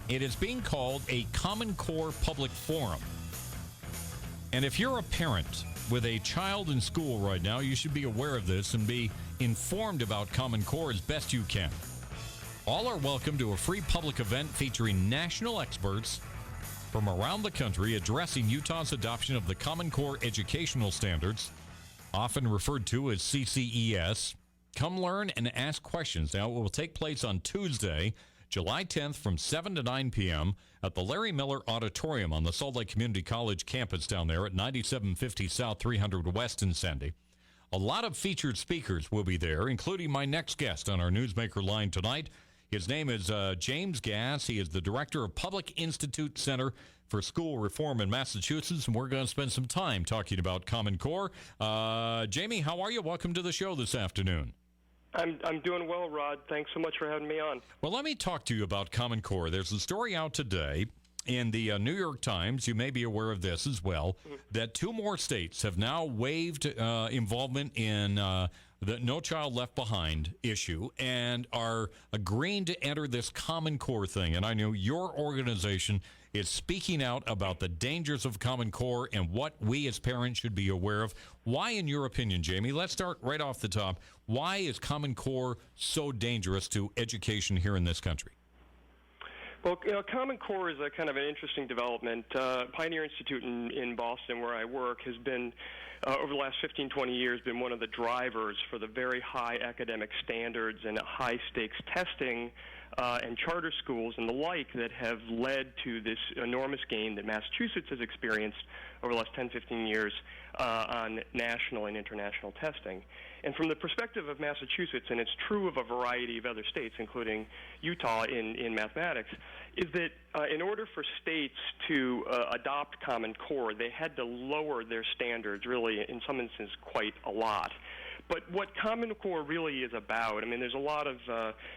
It is being called a Common Core Public Forum. And if you're a parent with a child in school right now, you should be aware of this and be informed about Common Core as best you can. All are welcome to a free public event featuring national experts from around the country addressing Utah's adoption of the Common Core educational standards, often referred to as CCES. Come learn and ask questions. Now, it will take place on Tuesday, July 10th from 7 to 9 p.m. at the Larry Miller Auditorium on the Salt Lake Community College campus down there at 9750 South 300 West in Sandy. A lot of featured speakers will be there, including my next guest on our Newsmaker line tonight. His name is James Gass. He is the director of Public Institute Center for School Reform in Massachusetts, and we're going to spend some time talking about Common Core. Jamie, how are you? Welcome to the show this afternoon. I'm doing well, Rod. Thanks so much for having me on. Well, let me talk to you about Common Core. There's a story out today in the New York Times, you may be aware of this as well, that 2 more states have now waived involvement in the No Child Left Behind issue and are agreeing to enter this Common Core thing. And I know your organization is speaking out about the dangers of Common Core and what we as parents should be aware of. Why, in your opinion, Jamie, let's start right off the top. Why is Common Core so dangerous to education here in this country? Well, Common Core is a kind of an interesting development. Pioneer Institute in Boston, where I work, has been, over the last 15, 20 years, been one of the drivers for the very high academic standards and high-stakes testing and charter schools and the like that have led to this enormous gain that Massachusetts has experienced over the last 10, 15 years on national and international testing. And from the perspective of Massachusetts, and it's true of a variety of other states, including Utah in mathematics, is that in order for states to adopt Common Core, they had to lower their standards, really, in some instances, quite a lot. But what Common Core really is about, I mean, there's a lot of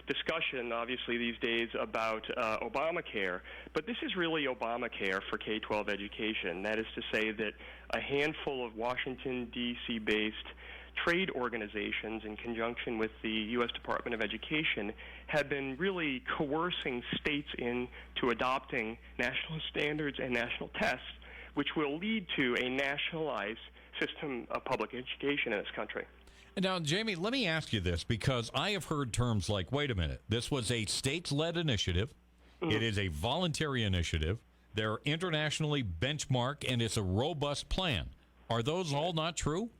discussion, obviously, these days about Obamacare, but this is really Obamacare for K-12 education. That is to say that a handful of Washington, D.C.-based trade organizations, in conjunction with the U.S. Department of Education, have been really coercing states into adopting national standards and national tests, which will lead to a nationalized system of public education in this country. Now, Jamie, let me ask you this, because I have heard terms like, wait a minute, this was a states-led initiative. Mm-hmm. It is a voluntary initiative. They're internationally benchmarked, and it's a robust plan. Are those all not true?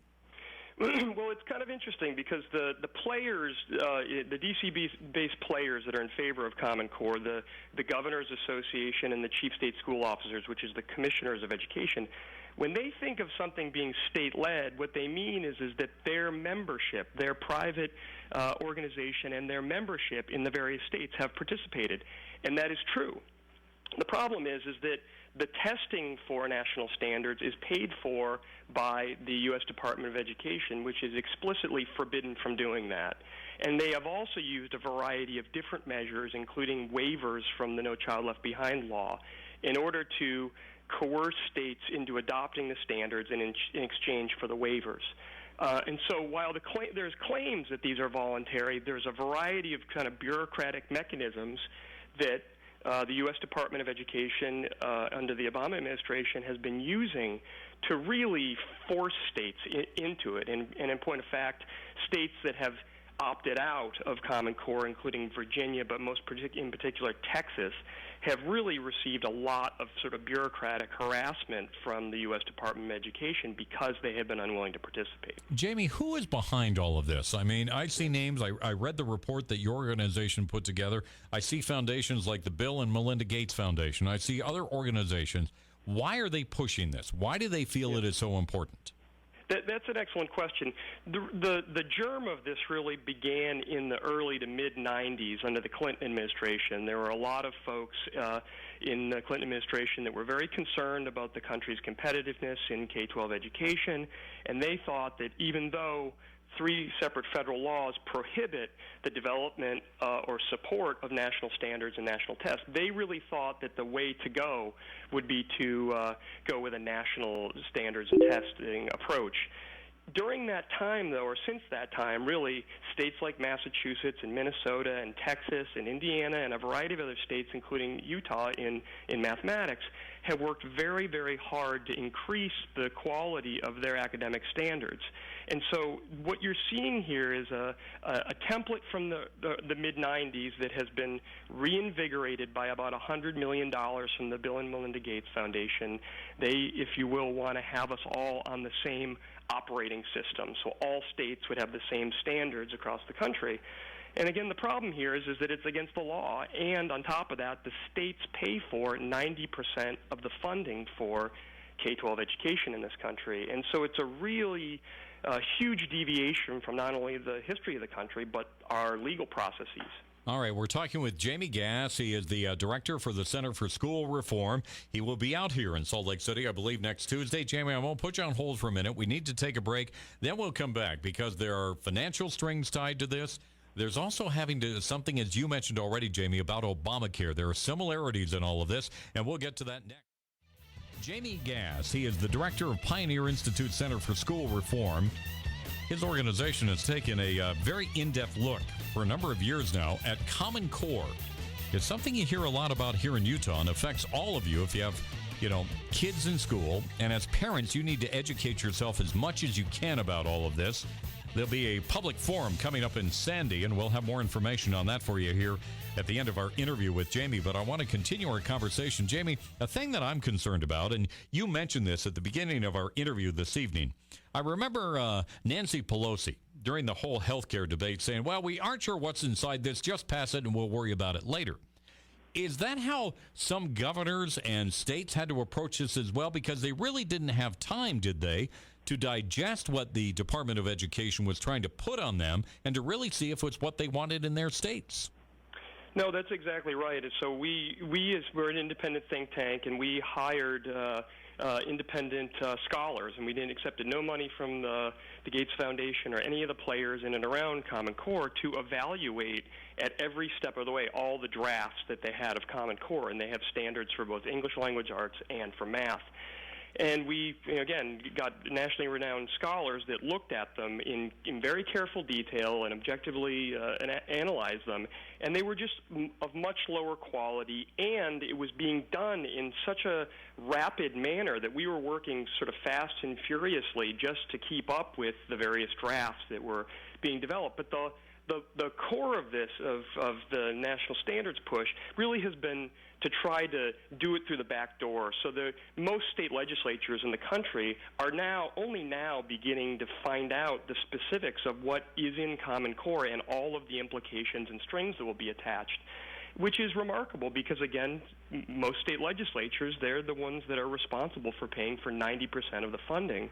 Well, it's kind of interesting because the players, the D.C.-based players that are in favor of Common Core, the Governors Association and the Chief State School Officers, which is the Commissioners of Education, when they think of something being state-led, what they mean is that their membership, their private organization and their membership in the various states have participated, and that is true. The problem is that the testing for national standards is paid for by the U.S. Department of Education, which is explicitly forbidden from doing that. And they have also used a variety of different measures, including waivers from the No Child Left Behind law, in order to coerce states into adopting the standards in exchange for the waivers. And so while there's claims that these are voluntary, there's a variety of kind of bureaucratic mechanisms that the U.S. Department of Education under the Obama administration has been using to really force states into it. And in point of fact, states that have opted out of Common Core, including Virginia, but in particular Texas, have really received a lot of sort of bureaucratic harassment from the U.S. Department of Education because they have been unwilling to participate. Jamie, who is behind all of this? I mean, I see names. I read the report that your organization put together. I see foundations like the Bill and Melinda Gates Foundation. I see other organizations. Why are they pushing this? Why do they feel it is so important? That's an excellent question. The germ of this really began in the early to mid-'90s under the Clinton administration. There were a lot of folks in the Clinton administration that were very concerned about the country's competitiveness in K-12 education, and they thought that even though 3 separate federal laws prohibit the development or support of national standards and national tests, they really thought that the way to go would be to go with a national standards and testing approach. During that time, though, or since that time, really, states like Massachusetts and Minnesota and Texas and Indiana and a variety of other states, including Utah in mathematics, have worked very, very hard to increase the quality of their academic standards. And so what you're seeing here is a template from the mid-'90s that has been reinvigorated by about $100 million from the Bill and Melinda Gates Foundation. They, if you will, want to have us all on the same operating system, so all states would have the same standards across the country. And again, the problem here is that it's against the law, and on top of that, the states pay for 90% of the funding for K-12 education in this country. And so it's a really huge deviation from not only the history of the country, but our legal processes. All right, we're talking with Jamie Gass. He is the director for the Center for School Reform. He will be out here in Salt Lake City, I believe, next Tuesday. Jamie, I won't put you on hold for a minute. We need to take a break. Then we'll come back because there are financial strings tied to this. There's also having to something, as you mentioned already, Jamie, about Obamacare. There are similarities in all of this, and we'll get to that next. Jamie Gass, he is the director of Pioneer Institute Center for School Reform. His organization has taken a very in-depth look for a number of years now at Common Core. It's something you hear a lot about here in Utah and affects all of you if you have, kids in school. And as parents, you need to educate yourself as much as you can about all of this. There'll be a public forum coming up in Sandy, and we'll have more information on that for you here at the end of our interview with Jamie. But I want to continue our conversation. Jamie, a thing that I'm concerned about, and you mentioned this at the beginning of our interview this evening. I remember Nancy Pelosi during the whole healthcare debate saying, well, we aren't sure what's inside this. Just pass it and we'll worry about it later. Is that how some governors and states had to approach this as well? Because they really didn't have time, did they, to digest what the Department of Education was trying to put on them and to really see if it's what they wanted in their states? No, that's exactly right. So we're an independent think tank, and we hired independent scholars, and we didn't accept no money from the Gates Foundation or any of the players in and around Common Core to evaluate at every step of the way all the drafts that they had of Common Core, and they have standards for both English language arts and for math. And we, again, got nationally renowned scholars that looked at them in very careful detail and objectively analyzed them. And they were just of much lower quality, and it was being done in such a rapid manner that we were working sort of fast and furiously just to keep up with the various drafts that were being developed. But the core of this, of the national standards push, really has been to try to do it through the back door. So most state legislatures in the country are only now beginning to find out the specifics of what is in Common Core and all of the implications and strings that will be attached, which is remarkable because, again, most state legislatures, they're the ones that are responsible for paying for 90% of the funding.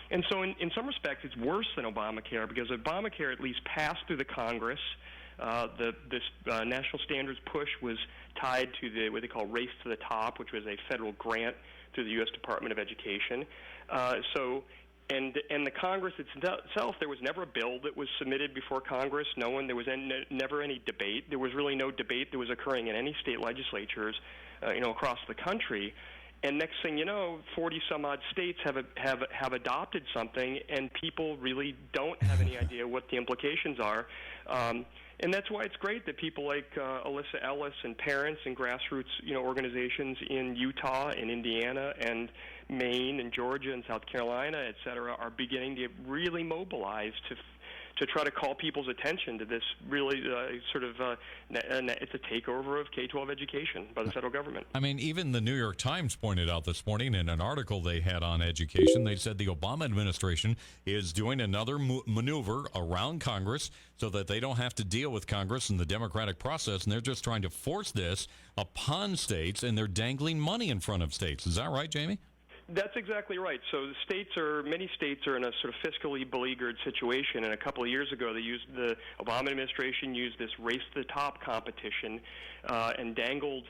And so in some respects, it's worse than Obamacare because Obamacare at least passed through the Congress. This national standards push was tied to what they call Race to the Top, which was a federal grant through the U.S. Department of Education. And the Congress itself, there was never a bill that was submitted before Congress. There was never any debate. There was really no debate that was occurring in any state legislatures, across the country. And next thing you know, 40-some-odd states have adopted something, and people really don't have any idea what the implications are. And that's why it's great that people like Alyssa Ellis and parents and grassroots organizations in Utah and Indiana and Maine and Georgia and South Carolina, et cetera, are beginning to really mobilize to try to call people's attention to this really it's a takeover of K-12 education by the federal government. I mean, even the New York Times pointed out this morning in an article they had on education, they said the Obama administration is doing another maneuver around Congress so that they don't have to deal with Congress and the democratic process, and they're just trying to force this upon states, and they're dangling money in front of states. Is that right, Jamie? That's exactly right. So many states are in a sort of fiscally beleaguered situation, and a couple of years ago the Obama administration used this race to the top competition and dangled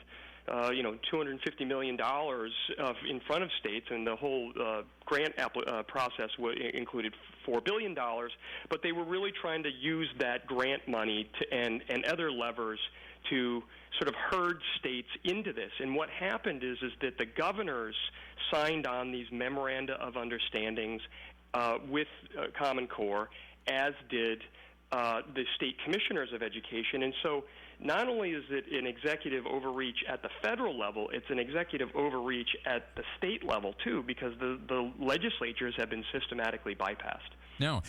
$250 million in front of states, and the whole grant process included $4 billion, but they were really trying to use that grant money and other levers to sort of herd states into this. And what happened is that the governors signed on these memoranda of understandings with Common Core, as did the state commissioners of education. And so not only is it an executive overreach at the federal level, it's an executive overreach at the state level, too, because the legislatures have been systematically bypassed. Now,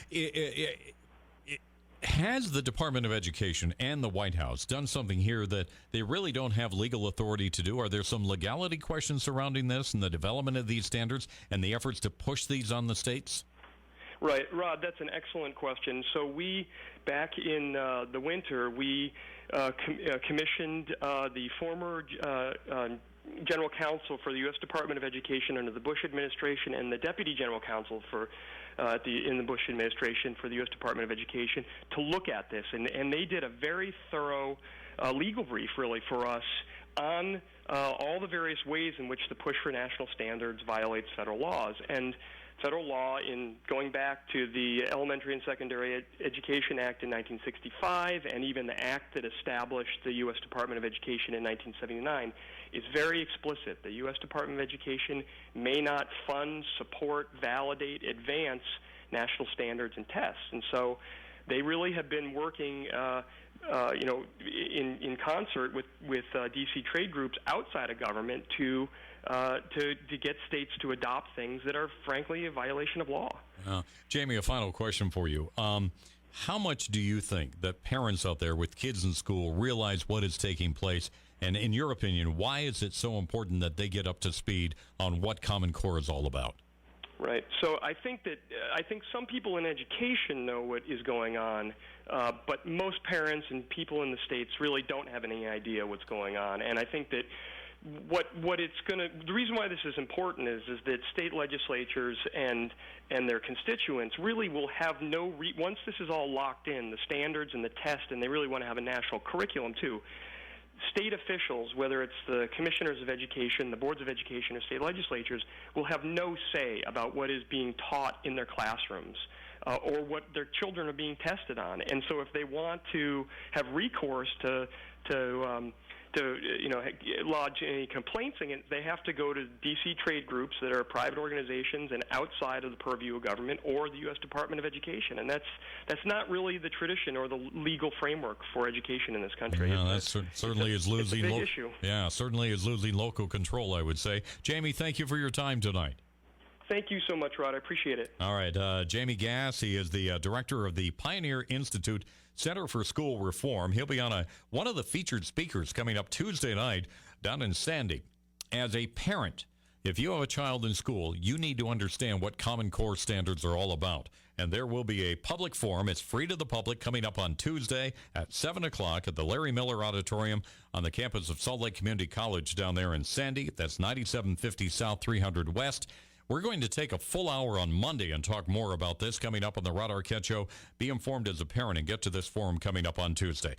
has the Department of Education and the White House done something here that they really don't have legal authority to do? Are there some legality questions surrounding this and the development of these standards and the efforts to push these on the states? Right, Rod, that's an excellent question. So we, back in the winter, we commissioned the former General Counsel for the U.S. Department of Education under the Bush administration and the Deputy General Counsel for in the Bush administration for the U.S. Department of Education to look at this. And they did a very thorough legal brief, really, for us on all the various ways in which the push for national standards violates federal laws. And federal law, in going back to the Elementary and Secondary Education Act in 1965 and even the act that established the U.S. Department of Education in 1979, is very explicit. The U.S. Department of Education may not fund, support, validate, advance national standards and tests. And so they really have been working in concert with D.C. trade groups outside of government to get states to adopt things that are, frankly, a violation of law. Jamie, a final question for you. How much do you think that parents out there with kids in school realize what is taking place? And in your opinion, why is it so important that they get up to speed on what Common Core is all about? Right. So I think some people in education know what is going on, but most parents and people in the states really don't have any idea what's going on. And I think that the reason why this is important is that state legislatures and their constituents really will have once this is all locked in, the standards and the test, and they really want to have a national curriculum too. State officials, whether it's the commissioners of education, the boards of education, or state legislatures, will have no say about what is being taught in their classrooms or what their children are being tested on. And so if they want to have recourse to lodge any complaints against, they have to go to D.C. trade groups that are private organizations and outside of the purview of government, or the U.S. Department of Education. And that's not really the tradition or the legal framework for education in this country. Yeah, that certainly is losing. It's a big issue. Yeah, certainly is losing local control, I would say. Jamie, thank you for your time tonight. Thank you so much, Rod. I appreciate it. All right. Jamie Gass, he is the director of the Pioneer Institute Center for School Reform. He'll be on one of the featured speakers coming up Tuesday night down in Sandy. As a parent, if you have a child in school, you need to understand what Common Core standards are all about. And there will be a public forum. It's free to the public coming up on Tuesday at 7 o'clock at the Larry Miller Auditorium on the campus of Salt Lake Community College down there in Sandy. That's 9750 South 300 West. We're going to take a full hour on Monday and talk more about this coming up on the Rod Arquette Show. Be informed as a parent and get to this forum coming up on Tuesday.